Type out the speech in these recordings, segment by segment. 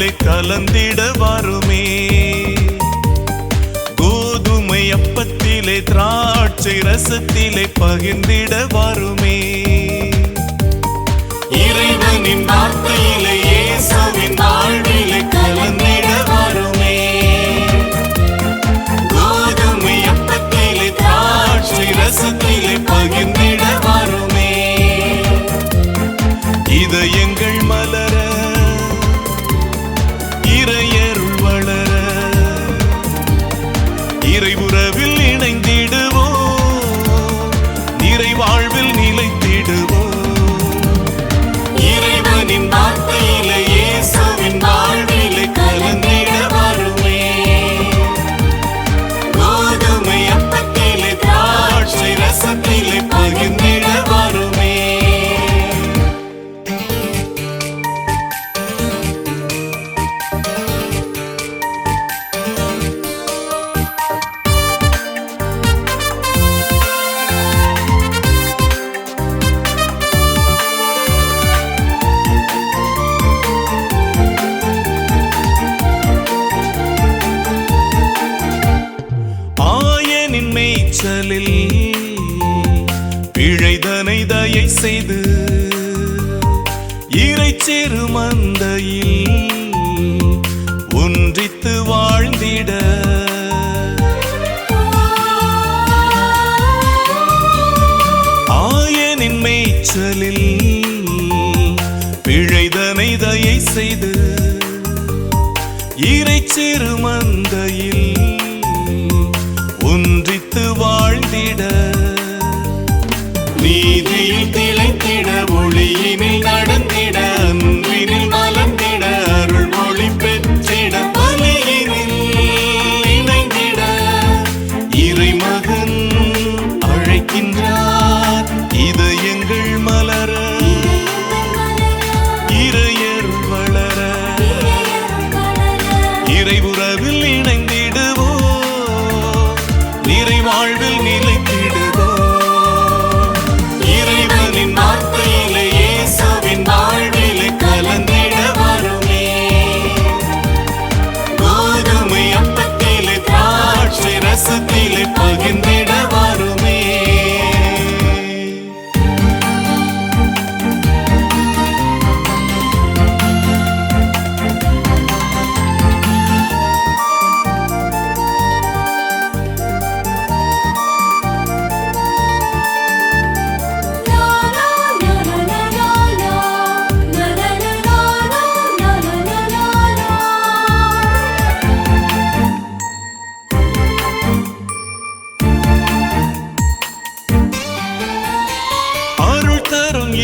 வாழ்விலே கலந்திட வாருமே. கோதுமை அப்பத்திலே திராட்சை ரசத்திலே பகிர்ந்திட வாருமே. இறைவனின் வார்த்தையிலே இயேசுவின் வாழ்விலே கலந்திட வாருமே. கோதுமை அப்பத்திலே திராட்சை ரசத்திலே பகிர்ந்திட வாருமே. இதயங்கள் மலர இறையருள் வளர இறைவுறவில் இணைந்திடுவோம், நிறை வாழ்வில் நிலைத்திடுவோம். இறைவனின் வார்த்தையிலே இயேசுவின் வாழ்விலே கலந்திட வாருமே. கோதுமை அப்பத்திலே திராட்சை ரசத்திலே பகிர்ந்திட வாருமே. ஆயனின் மேய்ச்சலில் பிழைதனை தயை செய்து இறைச்சிறு மந்தையில் ஒன்றித்து வாழ்ந்திட ஆயனின் மேய்ச்சலில் பிழைதனை தயை செய்து இறைச்சிறு மந்தையில் ஒன்றித்து வாழ்ந்திட நீதியில் திளைத்திட ஒளியினில் நடந்திட அன்பினில் மலர்ந்திட அருள் மொழி பெற்றிட பலியினில் இணைந்திட இறைமகன் அழைக்கின்றார். இதயங்கள் மலர இறையருள் வளர இறைவுறவில் இணைந்திடுவோம், நிறை வாழ்வில் நிலைத்திடுவோம். இறைவனின் வார்த்தையிலே இயேசுவின் வாழ்விலே கலந்திட வாருமே. கோதுமை அப்பத்திலே திராட்சை ரசத்திலே பகிர்ந்திட வாருமே.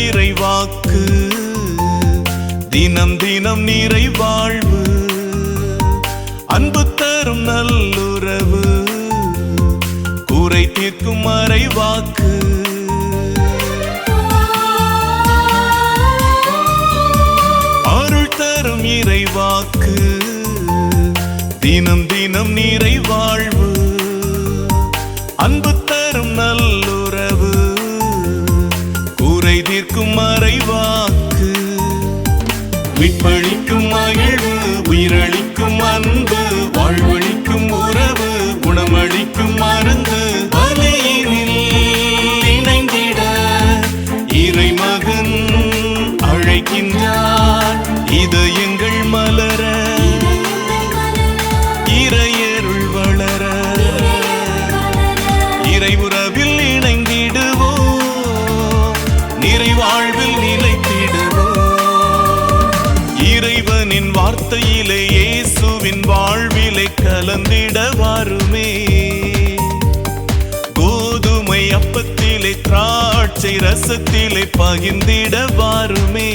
இறைவாக்கு தினம் தினம் நிறை வாழ்வு அன்பு தரும் நல்லுறவு குறை தீர்க்கும் மறைவாக்கு. அருள் தரும் இறைவாக்கு தினம் தினம் நிறை வாழ்வு அன்பு தரும் நல்லுறவு குறை தீர்க்கும் மறைவாக்கு. விற்பழிக்கும் மகிழ்வு உயிரளிக்கும் அன்பு வாழ்வழிக்கும் உறவு குணமளிக்கும் மருந்து பலியினில் இணைந்திட இறைமகன் அழைக்கின்றார். இதயங்கள் மலர இறையருள் வளர இறைவுறவில் இணைந்திடுவோம், நிறை வாழ்வில் நிலைத்திடுவோம். இறைவனின் வார்த்தையிலே இயேசுவின் வாழ்விலே கலந்திட வாருமே. கோதுமை அப்பத்திலே திராட்சை ரசத்திலே பகிர்ந்திட வாருமே.